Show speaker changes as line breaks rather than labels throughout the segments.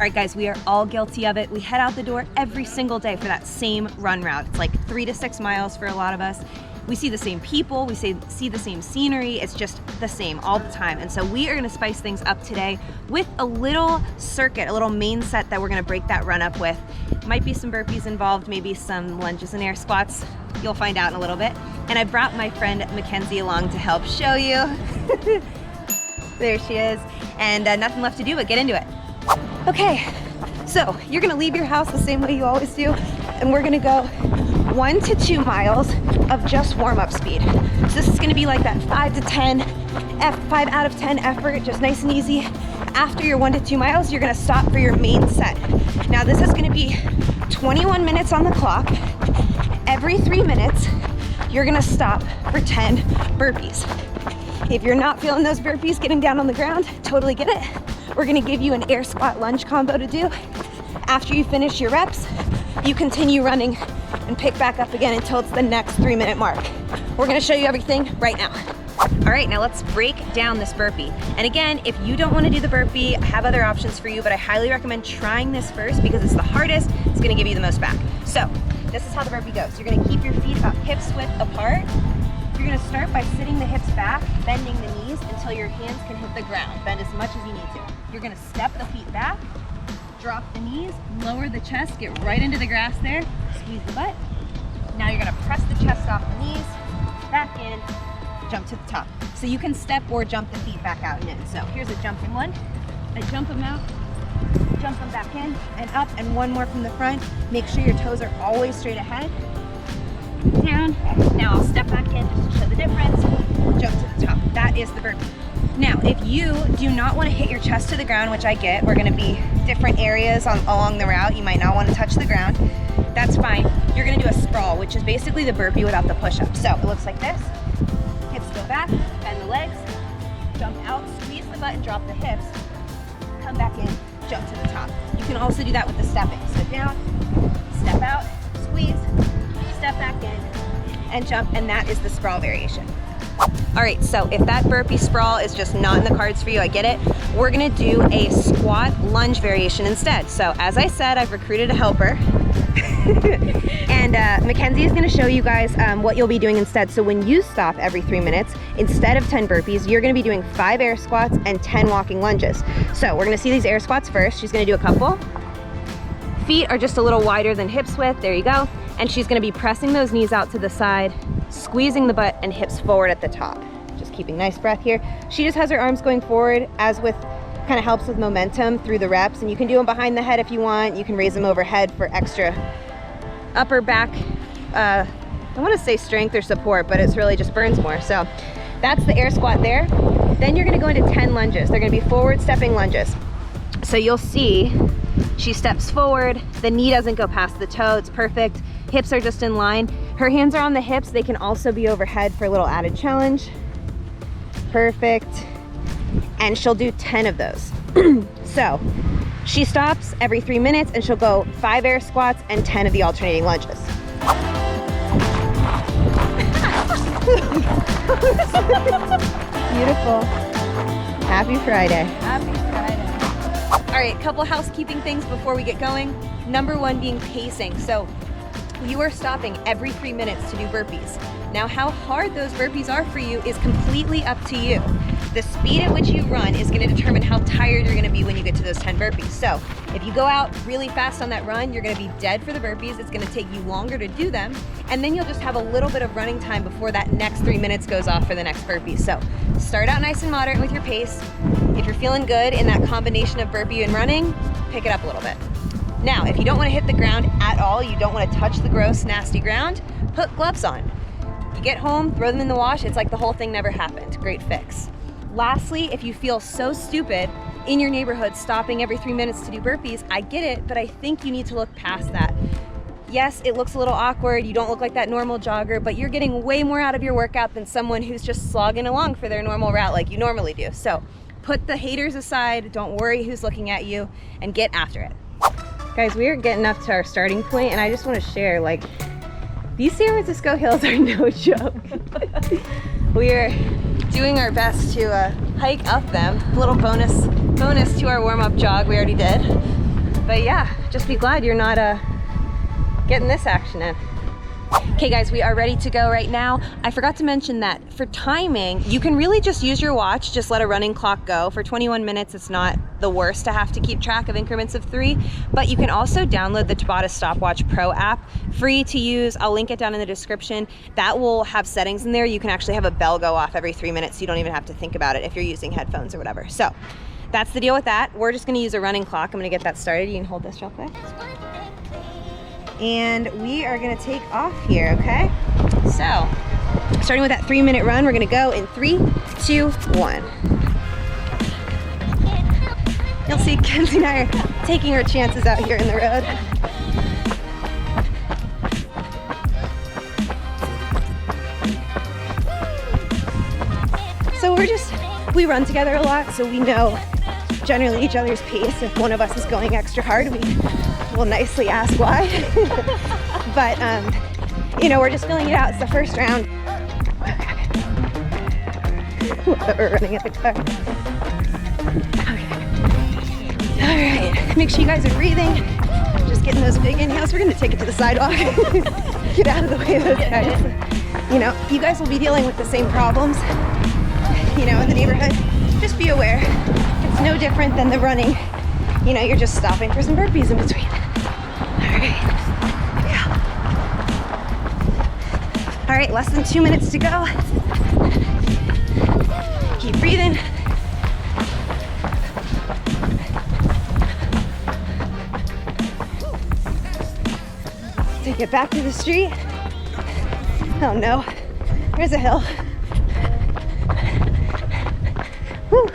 right, guys, we are all guilty of it. We head out the door every single day for that same run route. It's like 3 to 6 miles for a lot of us. We see the same people, we see the same scenery, it's just the same all the time. And so we are gonna spice things up today with a little circuit, a little main set that we're gonna break that run up with. Might be some burpees involved, maybe some lunges and air squats. You'll find out in a little bit. And I brought my friend Mackenzie along to help show you. There she is. And nothing left to do but get into it. Okay, so you're gonna leave your house the same way you always do, and we're gonna go 1 to 2 miles of just warm-up speed. So this is gonna be like that 5 out of 10 effort, just nice and easy. After your 1 to 2 miles, you're gonna stop for your main set. Now this is gonna be 21 minutes on the clock. Every 3 minutes, you're gonna stop for 10 burpees. If you're not feeling those burpees getting down on the ground, totally get it. We're gonna give you an air squat lunge combo to do. After you finish your reps, you continue running and pick back up again until it's the next 3-minute mark. We're gonna show you everything right now. All right, now let's break down this burpee. And again, if you don't wanna do the burpee, I have other options for you, but I highly recommend trying this first because it's the hardest, it's gonna give you the most back. So, this is how the burpee goes. You're gonna keep your feet about hips width apart. You're gonna start by sitting the hips back, bending the knees until your hands can hit the ground. Bend as much as you need to. You're gonna step the feet back, drop the knees, lower the chest, get right into the grass there, squeeze the butt. Now you're gonna press the chest off the knees, back in, jump to the top. So you can step or jump the feet back out and in. So here's a jumping one. I jump them out, jump them back in and up, and one more from the front. Make sure your toes are always straight ahead. Down. Now I'll step back in just to show the difference. Jump to the top. That is the burpee. Now, if you do not want to hit your chest to the ground, which I get, we're going to be different areas along the route. You might not want to touch the ground. That's fine. You're going to do a sprawl, which is basically the burpee without the push-up. So it looks like this. Hips go back, bend the legs, jump out, squeeze the butt and drop the hips. Come back in, jump to the top. You can also do that with the stepping. So down, step out, squeeze, step back in, and jump, and that is the sprawl variation. All right, so if that burpee sprawl is just not in the cards for you, I get it. We're gonna do a squat lunge variation instead. So as I said, I've recruited a helper. And Mackenzie is gonna show you guys what you'll be doing instead. So when you stop every 3 minutes, instead of 10 burpees, you're gonna be doing 5 air squats and 10 walking lunges. So we're gonna see these air squats first. She's gonna do a couple. Feet are just a little wider than hips width, there you go. And she's gonna be pressing those knees out to the side, squeezing the butt and hips forward at the top. Just keeping nice breath here. She just has her arms going forward, as with, kind of helps with momentum through the reps. And you can do them behind the head if you want. You can raise them overhead for extra upper back, I wanna say strength or support, but it's really just burns more. So that's the air squat there. Then you're gonna go into 10 lunges. They're gonna be forward stepping lunges. So you'll see she steps forward, the knee doesn't go past the toe, it's perfect. Hips are just in line. Her hands are on the hips. They can also be overhead for a little added challenge. Perfect. And she'll do 10 of those. So she stops every 3 minutes and she'll go 5 air squats and 10 of the alternating lunges. Beautiful. Happy Friday. Happy Friday. All right, couple housekeeping things before we get going. Number 1 being pacing. So you are stopping every 3 minutes to do burpees. Now, how hard those burpees are for you is completely up to you. The speed at which you run is gonna determine how tired you're gonna be when you get to those 10 burpees. So if you go out really fast on that run, you're gonna be dead for the burpees. It's gonna take you longer to do them. And then you'll just have a little bit of running time before that next 3 minutes goes off for the next burpee. So start out nice and moderate with your pace. If you're feeling good in that combination of burpee and running, pick it up a little bit. Now, if you don't want to hit the ground at all, you don't want to touch the gross, nasty ground, put gloves on. You get home, throw them in the wash, it's like the whole thing never happened. Great fix. Lastly, if you feel so stupid in your neighborhood stopping every 3 minutes to do burpees, I get it, but I think you need to look past that. Yes, it looks a little awkward, you don't look like that normal jogger, but you're getting way more out of your workout than someone who's just slogging along for their normal route like you normally do. So put the haters aside, don't worry who's looking at you, and get after it. Guys, we are getting up to our starting point, and I just want to share, like, these San Francisco hills are no joke. We are doing our best to hike up them. A little bonus to our warm-up jog we already did. But yeah, just be glad you're not getting this action in. Okay guys, we are ready to go right now. I forgot to mention that for timing, you can really just use your watch, just let a running clock go. For 21 minutes, it's not the worst to have to keep track of increments of 3, but you can also download the Tabata Stopwatch Pro app, free to use. I'll link it down in the description. That will have settings in there. You can actually have a bell go off every 3 minutes, so you don't even have to think about it if you're using headphones or whatever. So that's the deal with that. We're just gonna use a running clock. I'm gonna get that started. You can hold this real quick. And we are gonna take off here, okay? So, starting with that 3-minute run, we're gonna go in 3, 2, 1. You'll see Kenzie and I are taking our chances out here in the road. So we run together a lot, so we know generally each other's pace. If one of us is going extra hard, we will nicely ask why. But you know, we're just filling it out. It's the first round. We're running at the car. Okay. All right, make sure you guys are breathing. Just getting those big inhales. We're gonna take it to the sidewalk. Get out of the way of those guys. You know, you guys will be dealing with the same problems, you know, in the neighborhood. Just be aware. It's no different than the running. You know, you're just stopping for some burpees in between. All right. Yeah. All right, less than 2 minutes to go. Keep breathing. Take it back to the street. Oh no, there's a hill. Whew.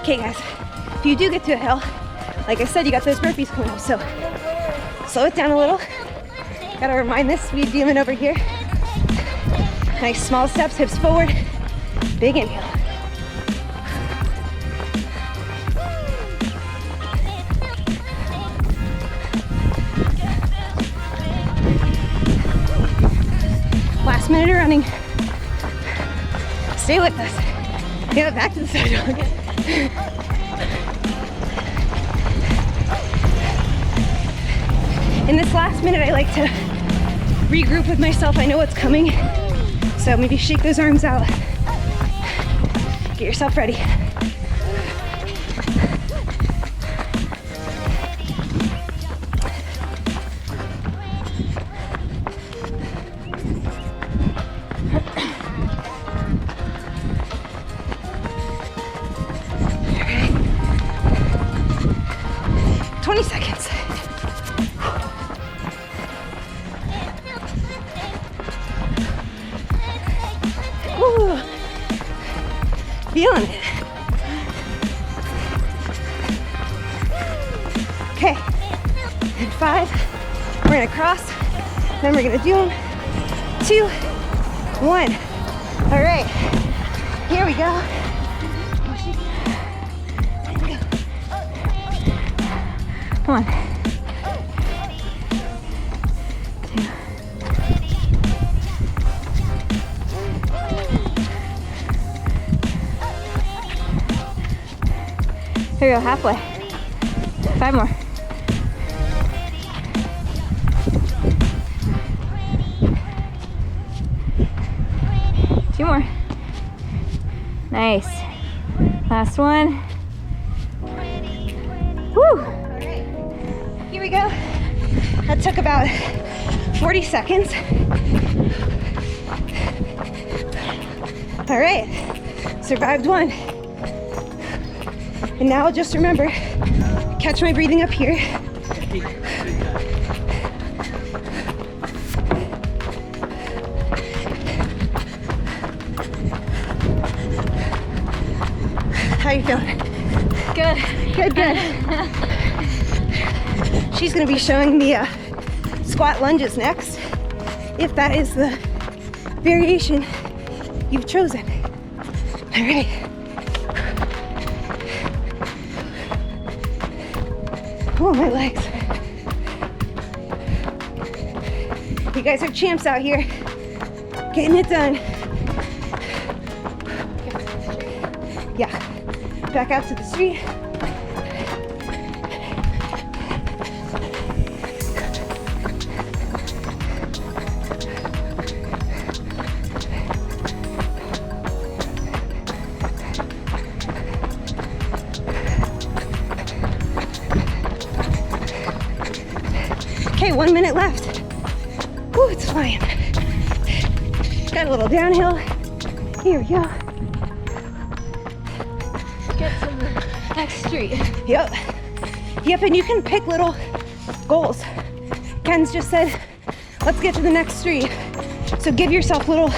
Okay guys, if you do get to a hill, like I said, you got those burpees coming up, so slow it down a little. Gotta remind this sweet demon over here. Nice small steps, hips forward, big inhale. Last minute of running. Stay with us. Get it back to the sidewalk. In this last minute, I like to regroup with myself. I know what's coming. So maybe shake those arms out. Get yourself ready. Feeling it. Okay, and 5, we're gonna cross, then we're gonna do them, 2, 1. All right, here we go. Come on. 2. Here we go, halfway. 5 more. Two more. Nice. Last one. Woo! Here we go. That took about 40 seconds. All right, survived one. And now just remember, catch my breathing up here. How you feeling?
Good.
Good, good. She's gonna be showing the squat lunges next, if that is the variation you've chosen. All right. Oh, my legs. guys are champs out here, getting it done. Yeah, back out to the street. Okay, 1 minute left. Ooh, it's flying. Got a little downhill. Here we go.
Get to the next street.
Yep. Yep, and you can pick little goals. Ken's just said, let's get to the next street. So give yourself little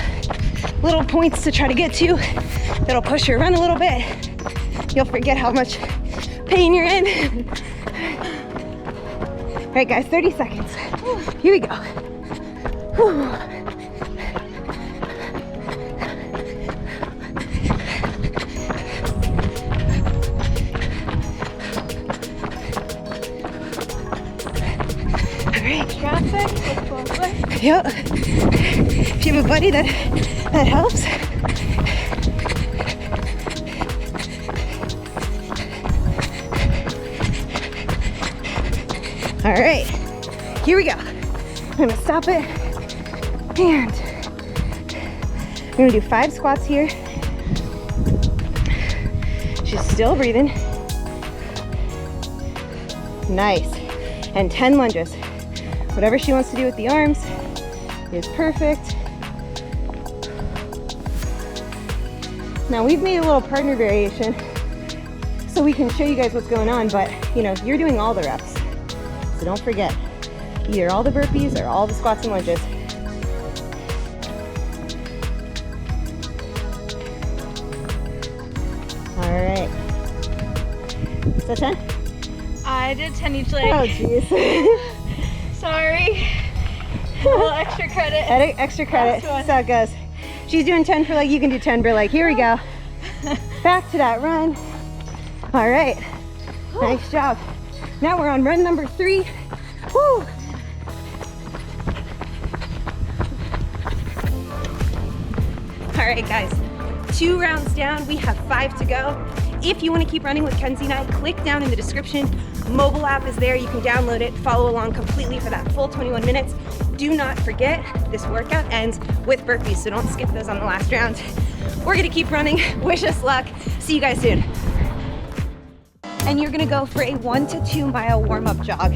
points to try to get to. That'll push your run a little bit. You'll forget how much pain you're in. All right, guys, 30 seconds. Here we go. Whew.
Traffic.
Yep. If you have a buddy that helps. All right, here we go. I'm gonna stop it, and I'm gonna do 5 squats here. She's still breathing. Nice. And 10 lunges. Whatever she wants to do with the arms is perfect. Now we've made a little partner variation so we can show you guys what's going on, but you know, you're doing all the reps. So don't forget, either all the burpees or all the squats and lunges. All right. Is that 10?
I did 10 each leg.
Oh, jeez.
Sorry. A little extra credit.
Extra credit. That's how it goes. She's doing 10 per leg. You can do 10 per leg. Here we go. Back to that run. All right. Nice job. Now we're on run number 3. Woo. All right, guys. 2 rounds down. We have 5 to go. If you want to keep running with Kenzie and I, click down in the description. Mobile app is there. You can download it, follow along completely for that full 21 minutes. Do not forget, this workout ends with burpees, so don't skip those on the last round. We're gonna keep running. Wish us luck. See you guys soon. And you're gonna go for a 1 to 2 mile warm-up jog.